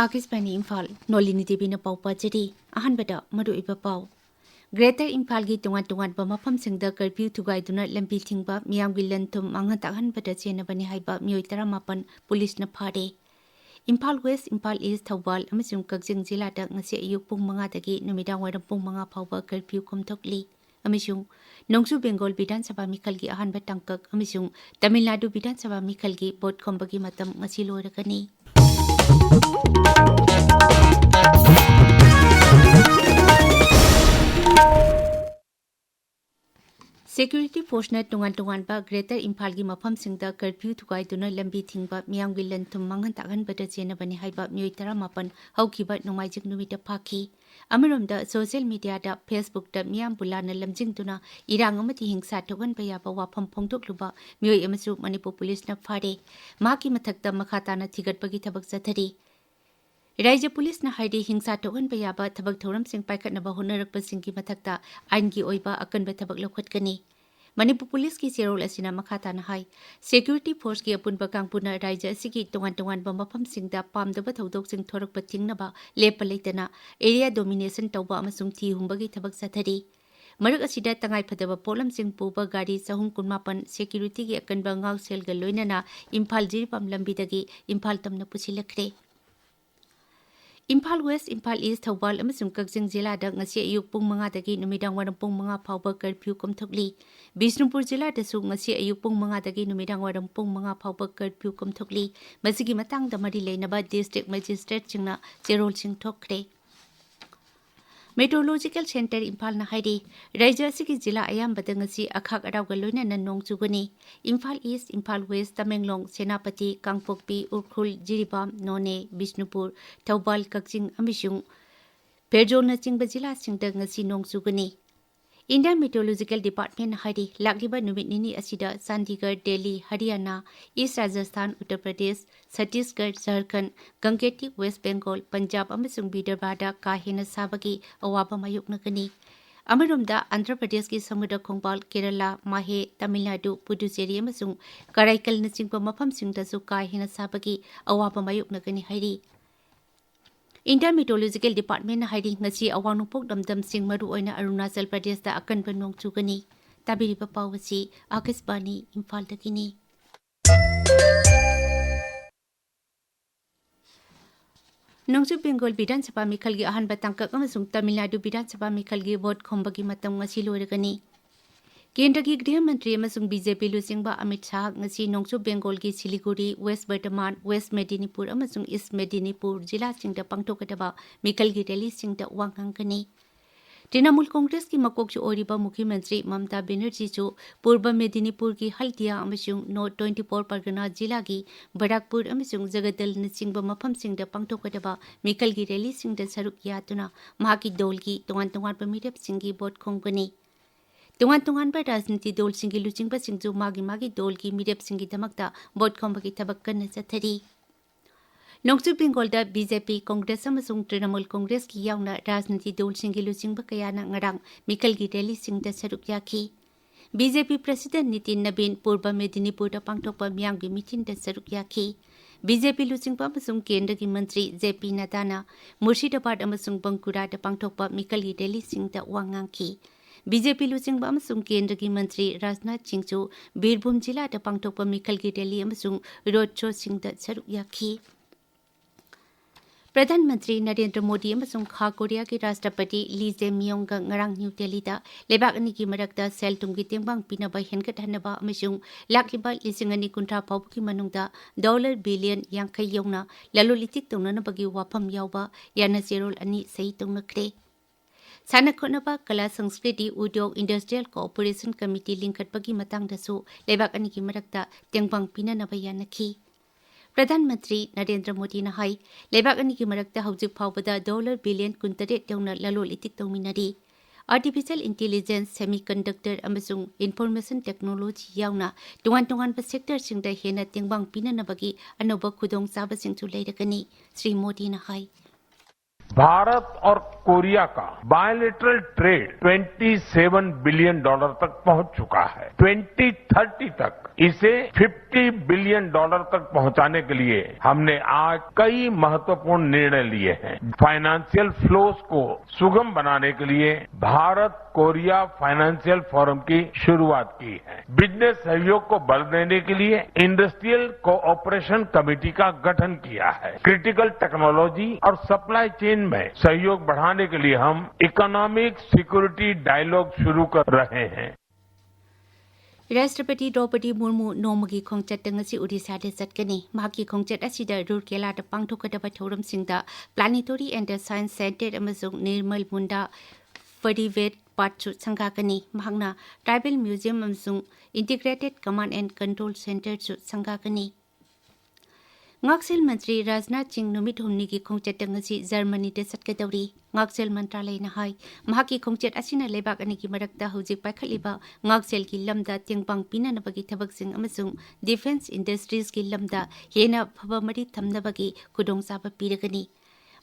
Akisbani Imphal Nolini Devi na pau pachari ahanbada madu iba pau. Greater Imphal gi tungan ba mafam singda curfew thugaiduna lambi thingba miyamgi lanthum manghatahan bada chenabani haiba mioi 18 police na phare. Imphal West, Imphal East, Thawbal amasung Kagjing Jila da ngasi ayuk pung 5 dagi numidang waram pung 5 phawba curfew kumthokli. Amasung Nongsu Bengal Bidan Sabha Mikal gi ahanba tangkak amasung Tamil Nadu Bidan Sabha Mikal gi bot khombagi matam ngasi loirakani. Security Force na tungan ba Greater Imphal gi mafam singda curfew thugaiduna lambi thingba miyamgi lanthum manghantagan bada chenabani haiba mioi 18 haukiba nomaijik numita phaki. Amaromda social media da Facebook da miyam bulana lamjingtuna irang amati hingsa thogan ba yaba wafam phongdokluba mioi amasu Manipur police na phare. Maki mathakta makhatana thigatbagi thabak chathari. Raja Police na haidi hingsa thogan ba yaba thabak thoram sing paikatnaba honarakpa singki mathakta aingi oiba akanba thabak lokhatkani. Manipur Police ki serol asina makhata na hai Security Force ki apunba kangpuna raja asigi tungan ba mafam singda pamdaba thodok sing thorakpa thingnaba lepa leitana area domination tawba amasung thi humbagi thabak sathari. Marak asida tangai phadaba polam sing puba gari sahum kunmapan security ki akanba ngaw sel ga loinana Imphal jiripam lambidagi Imphal tamna pusilakre. Imphal West, Imphal East, Thawbal amasung Kagjing Jila da ngasi ayuk pung 5 dagi numidang waram pung 5 phawba curfew kumthokli. Bishnupur Jila da su ngasi ayuk pung 5 dagi numidang waram pung 5 phawba curfew kumthokli. Masigi matangda mari leinaba district magistrate chingna cherol sing thokre. Meteorological Center Imphal na haidi Raja Sigi Jila ayambada ngasi akhak arawga loinana nong chugani. Imphal East, Imphal West, Tamenglong, Senapati, Kangpokpi, Urkhul, Jiribam, None, Bishnupur, Thawbal, Kagjing amasung Perjol na chingba jila singda ngasi nong chugani. Indian Meteorological Department haidi lakliba numit nini asida Chandigarh, Delhi, Haryana, East Rajasthan, Uttar Pradesh, Chhattisgarh, Jharkhand, Gangeti, West Bengal, Punjab amasung Vidarbhada kahena sabagi awaba mayuknagani. Amaromda Andhra Pradesh ki Samudra Khongbal, Kerala, Mahe, Tamil Nadu, Puducherry amasung Karaikal na chingba mafam singda su kahena sabagi awaba mayuknagani haidi. Indian Meteorological Department na haidi ngasi awanupok damdam sing maru oina Arunachal Pradesh da akanba nong chugani. Tabiriba pawasi Akisbani Imphal dakini. Nongsu Bengal Bidan Sabha Mikal gi ahanba tangkak amasung Tamil Nadu Bidan Sabha Mikal gi bot khombagi matam ngasi loiragani. Kendra ki Griha Mantri amasung BJP lusingba Amit Shah ngasi Nongsu Bengal ki Siliguri, West Bardhaman, West Medinipur amasung East Medinipur jila singda pangtokadaba Mikal gi rally singda wangangkani. Trinamool Congress ki makokchu oriba Mukhyamantri Mamata Banerjee chu Purba Medinipur ki Haldia amasung North 24 Pargana jila gi Barakpur amasung Jagadal na chingba mafam singda pangtokadaba Mikal gi rally singda saruk yatuna mahaki dol gi tongan pamirap singi bot khongkani. Tungan ba rajniti dol singi luchingba singju magi dol ki mirap singi damakta bot khombagi tabak kana chathari. Nongsu Bengal da BJP Congress amasung Trinamool Congress ki yauna rajniti dol singi luchingba kayana ngarang Mikal gi rally singda saruk yaki. BJP President Nitin Nabin Purba Medinipur da pangtokpa miyamgi meeting da saruk yaki. BJP luchingba amasung Kendra ki Mantri JP Nadana Murshidabad amasung Bankura da pangtokpa Mikal gi rally singda wangangki. BJP lusingba amasung Kendra ki Mantri Rajnath Singh chu Birbhum jila da pangtokpa Mikal gi rally amasung road show singda saruk yaki. Pradhan Mantri Narendra Modi amasung Kha Korea ki Rashtrapati Lee Jae-myung ga ngarang New Delhi da lebak ani ki marakta sel tungki tengbang pinaba henkat hanaba amasung lakliba lisingani kuntra phawki manungda dollar billion yangkai yongna lalolitik tongna bagi wafam yawba yana serol ani sei tongnakre. Sana khonaba Kala Sanskriti Udyog Industrial Cooperation Committee linkatbagi matangdasu lebak ani ki marakta tengbang pinanaba yanaki. Pradhan Mantri Narendra Modi na hai lebak ani ki marakta haujik phawbada dollar billion kuntaret yongna lalolitik tongminari. Artificial Intelligence, Semiconductor amasung Information Technology yauna tungan ba sector singda hena tengbang pinanabagi anoba khudong chaba singchu leiragani. Sri Modi na hai Bharat और Korea का bilateral trade $27 billion तक पहुंच चुका है। 2030 तक इसे $50 billion तक पहुंचाने के लिए हमने आज कई महत्वपूर्ण निर्णय लिए हैं। फाइनेंशियल फ्लोस को सुगम बनाने के लिए भारत कोरिया फाइनेंशियल फोरम की शुरुआत की है। बिजनेस सहयोग को बल देने के लिए इंडस्ट्रियल कोऑपरेशन कमेटी का गठन किया है। क्रिटिकल टेक्नोलॉजी और सप्लाई चेन में सहयोग बढ़ाने के लिए हम इकोनॉमिक सिक्योरिटी डायलॉग शुरू कर रहे हैं। राष्ट्रपति द्रौपदी मुर्मू नोमगी खोंगचट ngasi Odisha de chatkani mahaki खोंगचट asida Rourkela da pangthokadaba thoramsingda Planetary and Science Center amasung Nirmal Munda Fadivet Patchu sangakani mahakna Tribal Museum amasung Integrated Command and Control Center chu sangakani Ngaksel Mantri Rajnath Singh numit humni ki खोंगचट ngasi Germany de chatkadauri Ngaksel Mantralay na hai mahaki खोंगचट asina lebak ani ki marakta hojik paikhaliba Ngaksel ki lamda tingpang pinanabagi thabaksing amasung defense industries ki lamda hena phaba mari thamnabagi khudongchaba piragani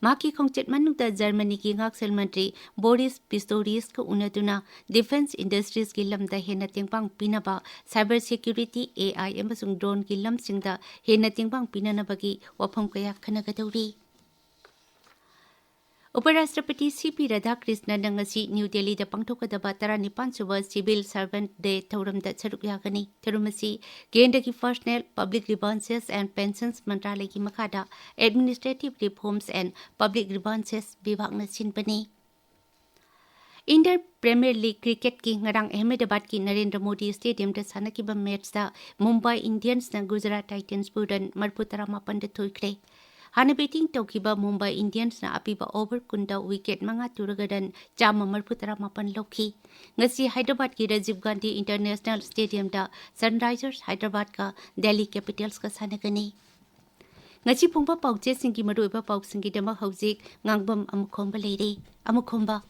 mahaki खोंगचट manungda Germany ki Ngaksel Mantri Boris Pistorius ka unaduna defense industries ki lamda hena tingpang pinaba cyber security AI amasung drone ki lamsingda hena tingpang pinanabagi wafam kaya khanagadauri उपराष्ट्रपति CP Radhakrishnan ngasi new Delhi दा पांगथोकदबा 39 सुबा civil servant day थौरमदा सरुक यागनी थरुमसी केंद्र की personal public grievances and pensions मंत्रालय की मखादा administrative reforms and public grievances विभाग न सिनबनी इंडियन प्रीमियर लीग क्रिकेट की ngarang अहमदाबाद की नरेंद्र मोदी स्टेडियम दा सानकिबा मैच दा मुंबई इंडियंस न गुजरात टाइटंस बुरन 38 दा थोइख्रे हाने बैटिंग तौखिबा मुंबई इंडियंस ना अपीबा ओवर कुंदा विकेट मंगा तुरगदन चाम 38 लौखी ngasi हैदराबाद की राजीव गांधी इंटरनेशनल स्टेडियम दा सनराइजर्स हैदराबाद का दिल्ली कैपिटल्स का सानगनी ngasi phongba pauche singi maruiba pausingi dama hauzik ngangbam amukhomba leire amukhomba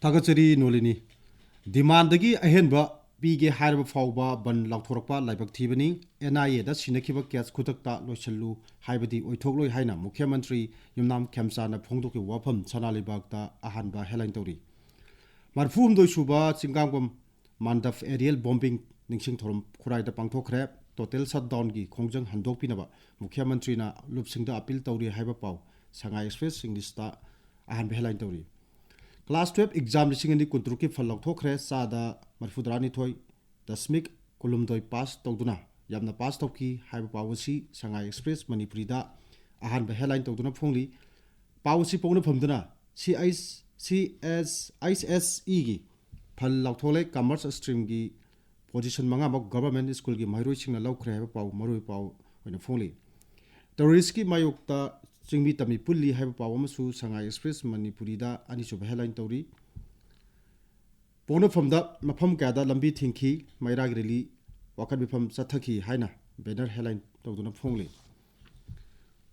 Thagachari Nolini Demandagi ahenba Pige Harba Fauba Ban Lautorpa Laibak Tibani NIA da Sinakiba Kats Kutakta Lochalu Haibadi Oitoglo Haina Mukhyamantri Yumnam Kamsana Phongdoki Wapam Sanalibagda Ahanba Helantori Marfum do Shuba Ngangbam Mandaf aerial bombing Ningsing Thorum Kurai da Pangthokre total shutdown gi Khongjang Handok Pinaba Mukhyamantri na Lupsingda appeal Tauri Haiba Pau Shanghai Express Singlista Ahanba Helantori Class 12 exam lisingani kuntruki falok thokre sada marfudrani thoi dasmik kulumdoi pass tawduna yamna pass tawki haiba pawasi Shanghai Express Manipuri da ahan ba headline tawduna phongli pawasi pawna phamduna ISSE gi phal lokthole commerce stream gi position manga mok government school gi mairoi singna lokre haiba paw maroi paw oina phongli terrorist ki mayokta Chingmi Tami Pulli Haiba Pawamasu Shanghai Express Manipuri da Anichuba headline Tauri Pona from the Mapam Gada Lambi Thinki Mairagri Wakan Bifam Sataki Haina Banner headline Tawduna Phongli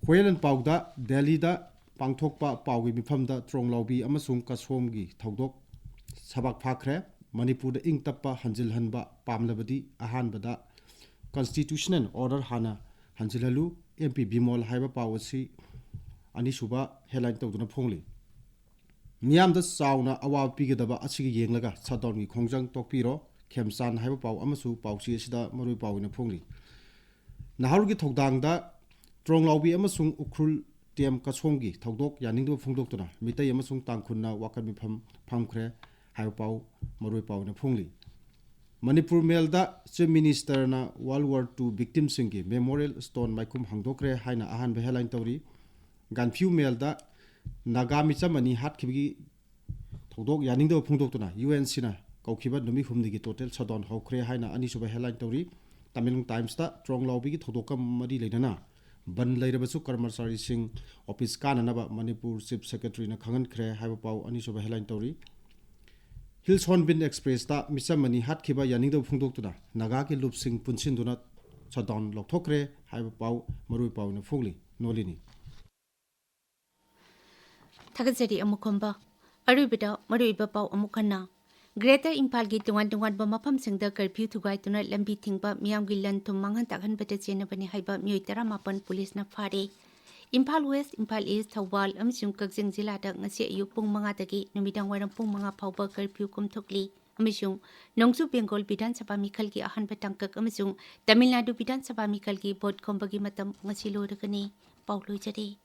Whale and Pauda Delhi da Pangthokpa Pawi Bifam da Trong Laubi Amasung Kasomgi Tawdok Sabak Pakre Manipur da Ing Tappa Hanjil Hanba Pamlabadi Ahan Bada Constitutional Order Hana Hanjilalu MP Bimol Haiba Pawasi Anisuba headline tawduna phongli Miyam da sauna awa pigedaba asigi yenglaga shutdown gi khongjang tokpiro khemsan haiba paw amasu pawsi asida marui pawina phongli Nahar gi thogdang da tronglaubi amasung ukrul tem kasonggi thogdok yaningdo phongdoktuna mitai amasung tangkhunna wakami phamkhre haiba paw marui pawina phongli Manipur Mail da Chief Minister na World War II victim singi memorial stone maikum hangdokre haina ahan be headline tawri Ganfew Mail da Nagamicha Mani Hat Kibi Todok Yaningdo Pungdokuna UN Sina Kaukiba Numi Humdigi total shutdown Hokre Haina Anisuba headline Tori Tamilung Times da Trong Laubi Todoka Madi Lenana Ban Lairabasu Karmasari Singh Office Kananaba Manipur Chief Secretary na Kangan Kre Habapau Anisuba headline Tori Hills Hornbill Express da Misa Mani Hat Kiba Yaningdo Pungdokuna Nagaki Loop Singh Punsinduna shutdown Loktokre Habapau Marui Pau na Fugli Nolini Thagachari Amukhomba Arubida Maruiba Pau Amukhana Greater Imphal gi tungan ba mafam singda curfew thugai tuna lambi thingba miyam gi lan thum manghan takhan bata chena bani haiba mioi 18 police na phare Imphal West, Imphal East, Thawal, amasung Kagzing Jilada ngasi ayuk pung mga dagi numidang warang pung mga pauba curfew kumtukli amasung Nongsu Bengal Bidan Sabha Mikhalgi ahan batangkak amasung Tamil Nadu Bidan Sabha Mikhalgi board kombagi matam ngasi lo rekani Paulo jadi